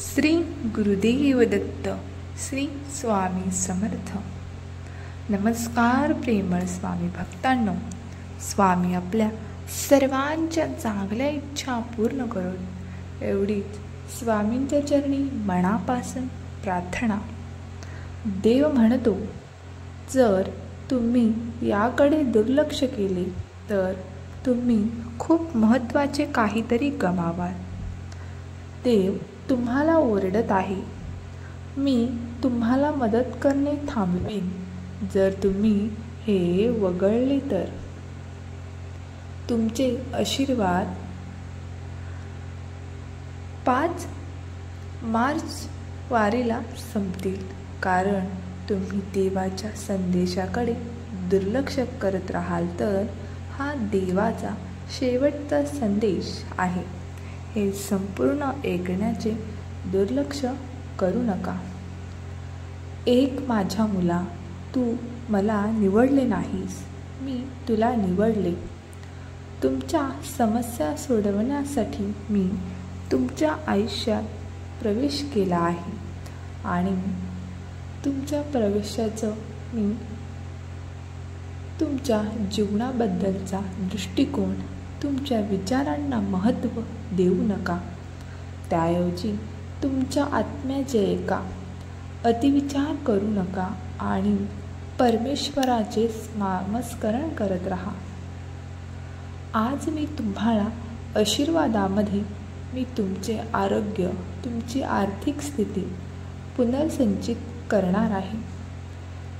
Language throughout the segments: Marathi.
श्री गुरुदेव दत्त. श्री स्वामी समर्थ. नमस्कार प्रेमळ स्वामी भक्तांनो. स्वामी आपल्या सर्वांच्या चांगल्या इच्छा पूर्ण करून एवढीच स्वामींच्या चरणी मनापासून प्रार्थना. देव म्हणतो, जर तुम्ही याकडे दुर्लक्ष केले तर तुम्ही खूप महत्त्वाचे काहीतरी गमावाल. देव तुम्हाला ओरडत आहे, मी तुम्हाला मदत करणे थांबवीन जर तुम्ही हे वगळले तर. तुमचे आशीर्वाद 5 मार्च वारीला संपतील, कारण तुम्ही देवाच्या संदेशाकडे दुर्लक्ष करत राहाल तर हा देवाचा शेवटचा संदेश आहे. हे संपूर्ण ऐकण्याचे दुर्लक्ष करू नका. एक माझ्या मुला, तू मला निवडले नाहीस, मी तुला निवडले. तुमच्या समस्या सोडवण्यासाठी मी तुमच्या आयुष्यात प्रवेश केला आहे आणि तुमच्या प्रवेशाचं मी तुमच्या जीवनाबद्दलचा दृष्टिकोन, तुमच्या विचारांना महत्त्व देऊ नका. त्याऐवजी तुमच्या आत्म्याचे एका अतिविचार करू नका आणि परमेश्वराचे नामस्मरण करत राहा. आज मी तुम्हाला आशीर्वादामध्ये मी तुमचे आरोग्य, तुमची आर्थिक स्थिती पुनर्संचित करणार आहे.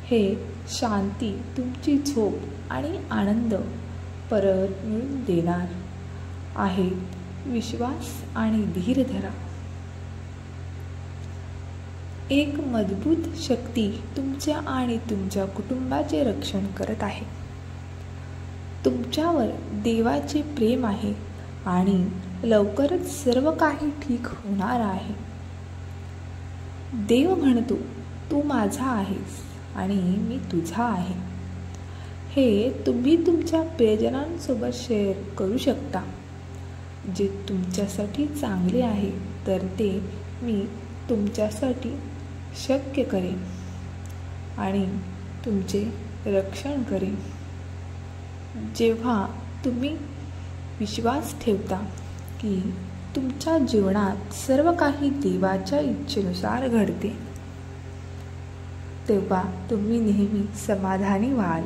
हे शांती, तुमची झोप आणि आनंद परत मिळवून देणार आहे. विश्वास आणि धीर धरा. एक मजबूत शक्ती तुमच्या आणि तुमच्या कुटुंबाचे रक्षण करत आहे. तुमच्यावर देवाचे प्रेम आहे आणि लवकरच सर्व काही ठीक होणार आहे. देव म्हणतो, तू माझा आहेस आणि मी तुझा आहे. हे तुम्ही तुमच्या प्रियजनांसोबत शेअर करू शकता. जे तुमच्यासाठी चांगले आहे तर ते मी तुमच्यासाठी शक्य करेन आणि तुमचे रक्षण करेन. जेव्हा तुम्ही विश्वास ठेवता की तुमच्या जीवनात सर्व काही देवाच्या इच्छेनुसार घडते, तेव्हा तुम्ही नेहमी समाधानी व्हाल.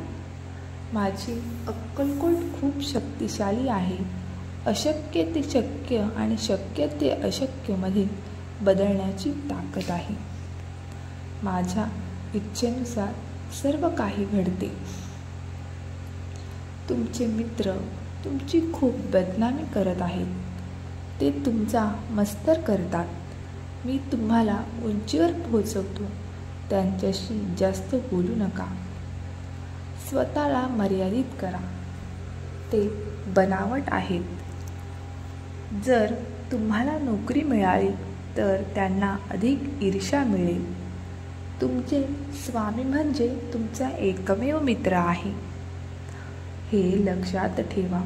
माझी अक्कलकोट खूप शक्तिशाली आहे. अशक्य ते शक्य आणि शक्य ते अशक्यमध्ये बदलण्याची ताकद आहे. माझ्या इच्छेनुसार सर्व काही घडते. तुमचे मित्र तुमची खूप बदनामी करत आहेत. ते तुमचा मत्सर करतात. मी तुम्हाला उंचीवर पोहोचवतो. त्यांच्याशी जास्त बोलू नका. स्वतःला मर्यादित करा. ते बनावट आहेत. जर तुम्हाला नोकरी मिळाली तर त्यांना अधिक ईर्ष्या मिळेल. तुमचे स्वामी म्हणजे तुमचा एकमेव मित्र आहे. हे लक्षात ठेवा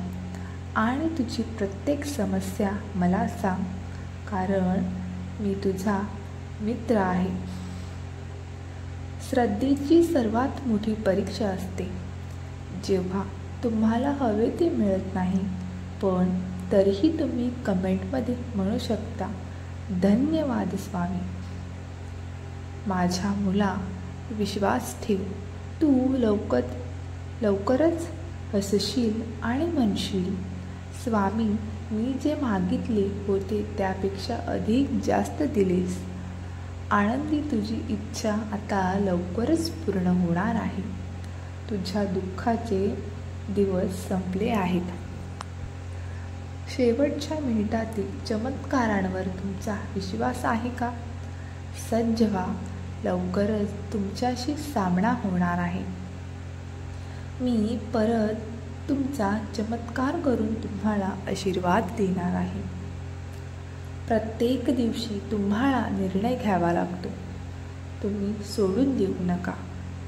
आणि तुझी प्रत्येक समस्या मला सांग, कारण मी तुझा मित्र आहे. श्रद्धेची सर्वात मोठी परीक्षा असते जेव्हा तुम्हाला हवे ते मिळत नाही, पण तरीही तुम्ही कमेंटमध्ये म्हणू शकता, धन्यवाद स्वामी. माझ्या मुला, विश्वास ठेव. तू लवकरच हसशील आणि म्हणशील, स्वामी मी जे मागितले होते त्यापेक्षा अधिक जास्त दिलेस. आनंदी, तुझी इच्छा आता लवकरच पूर्ण होणार आहे. तुझ्या दुःखाचे दिवस संपले आहेत. शेवटच्या मिनिटातील चमत्कारांवर तुमचा विश्वास आहे का? सज्ज व्हा, लवकरच तुमच्याशी सामना होणार आहे. मी परत तुमचा चमत्कार करून तुम्हाला आशीर्वाद देणार आहे. प्रत्येक दिवशी तुम्हाला निर्णय घ्यावा लागतो. तुम्ही सोडून देऊ नका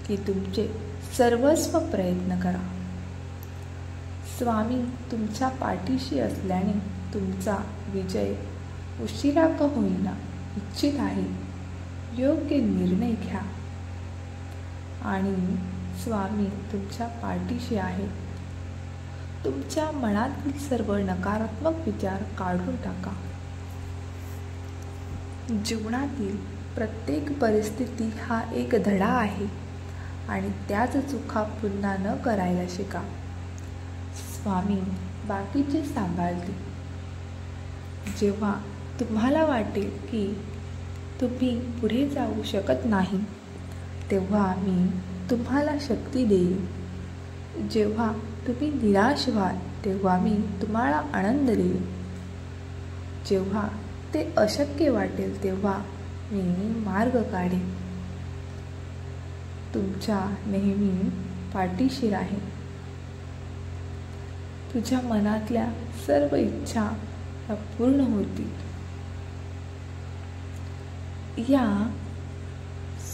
की तुमचे सर्वस्व प्रयत्न करा. स्वामी तुमच्या पाठीशी असल्याने तुमचा विजय उशिरा का होईना इच्छित आहे. योग्य निर्णय घ्या आणि स्वामी तुमच्या पाठीशी आहेत. तुमच्या मनातील सर्व नकारात्मक विचार काढून टाका. जीवनातील प्रत्येक परिस्थिती हा एक धडा आहे आणि त्याच चुका पुन्हा न करायला शिका. स्वामी बाकीचे सांभाळतील. जेव्हा तुम्हाला वाटेल की तुम्ही पुढे जाऊ शकत नाही, तेव्हा मी तुम्हाला शक्ती देईन. जेव्हा तुम्ही निराश व्हाल, तेव्हा मी तुम्हाला आनंद देईन. जेव्हा ते अशक्य वाटेल, तेव्हा मी मार्ग काढेन. तुमच्या नेहमी पाठीशी राहीन. तुझ्या मनातल्या सर्व इच्छा पूर्ण होतील. या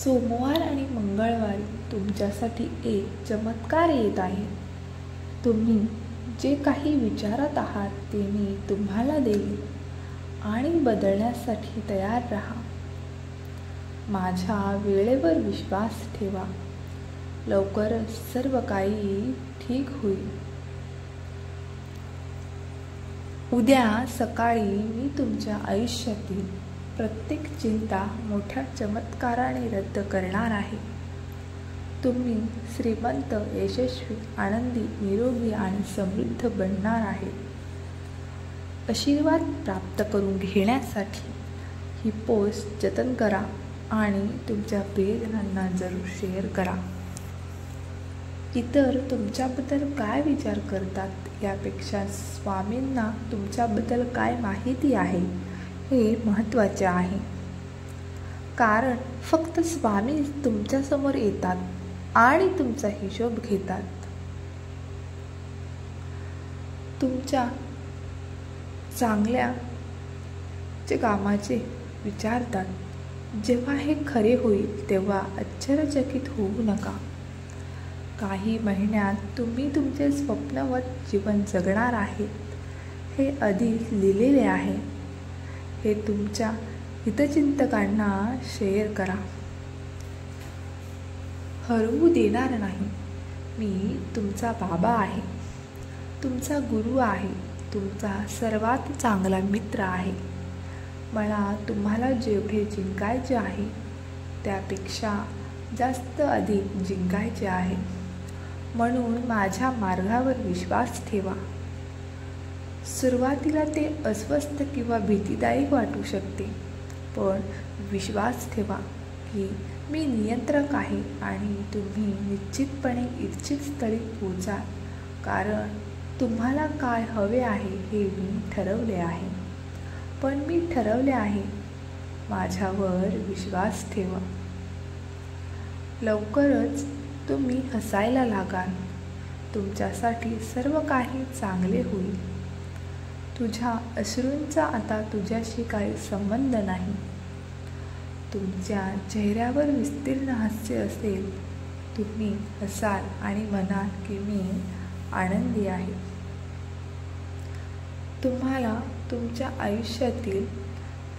सोमवार आणि मंगळवारी तुमच्यासाठी एक चमत्कार येत आहे. तुम्ही जे काही विचारत आहात ते मी तुम्हाला देईन आणि बदलण्यासाठी तयार राहा. माझ्या वेळेवर विश्वास ठेवा. लवकरच सर्व काही ठीक होईल. उद्या सकाळी मी तुमच्या आयुष्यातील प्रत्येक चिंता मोठ्या चमत्काराने रद्द करणार आहे. तुम्ही श्रीमंत, यशस्वी, आनंदी, निरोगी आणि समृद्ध बनणार आहे. आशीर्वाद प्राप्त करून घेण्यासाठी ही पोस्ट जतन करा आणि तुमच्या प्रियजनांना जरूर शेअर करा. इतर तुमच्याबद्दल काय विचार करतात यापेक्षा स्वामींना तुमच्याबद्दल काय माहिती आहे हे महत्त्वाचे आहे. कारण फक्त स्वामी तुमच्यासमोर येतात आणि तुमचा हिशोब घेतात. तुमच्या चांगल्या कामाचे विचारतात. जेव्हा हे खरे होईल तेव्हा आश्चर्यचकित होऊ नका. काही महिन्यात तुम्ही तुमचे स्वप्नवत जीवन जगणार आहेत. हे आधीच लिहिलेले आहे. हे तुमच्या हितचिंतकांना शेअर करा. हरवू देणार नाही. मी तुमचा बाबा आहे, तुमचा गुरु आहे, तुमचा सर्वात चांगला मित्र आहे. मला तुम्हाला जेवढे जिंकायचे आहे त्यापेक्षा जास्त अधिक जिंकायचे आहे. म्हणून माझ्या मार्गावर विश्वास ठेवा. सुरुवातीला ते अस्वस्थ किंवा भीतीदायक वाटू शकते, पण विश्वास ठेवा की मी नियंत्रक आहे आणि तुम्ही निश्चितपणे इच्छित स्थळी पोचाल. कारण तुम्हाला काय हवे आहे हे मी ठरवले आहे. पण मी ठरवले आहे. माझ्यावर विश्वास ठेवा. लवकरच तुम्ही हसायला लागाल. तुमच्यासाठी सर्व काही चांगले होईल. तुझ्या अश्रूंचा आता तुझ्याशी काही संबंध नाही. तुमच्या चेहऱ्यावर विस्तीर्ण हास्य असेल. तुम्ही हसाल आणि म्हणाल की मी आनंदी आहे. तुम्हाला तुमच्या आयुष्यातील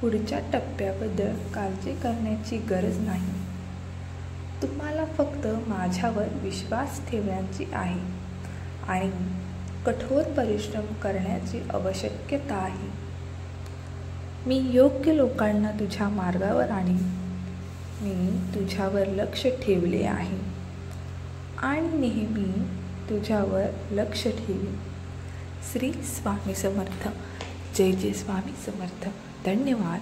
पुढच्या टप्प्याबद्दल काळजी करण्याची गरज नाही. तुम्हाला फक्त माझ्यावर विश्वास ठेवण्याची आहे आणि कठोर परिश्रम करण्याची आवश्यकता आहे. मी योग्य लोकांना तुझ्या मार्गावर आणीन. मी तुझ्यावर लक्ष ठेवले आहे आणि नेहमी तुझ्यावर लक्ष ठेवीन. श्री स्वामी समर्थ. जय जय स्वामी समर्थ. धन्यवाद.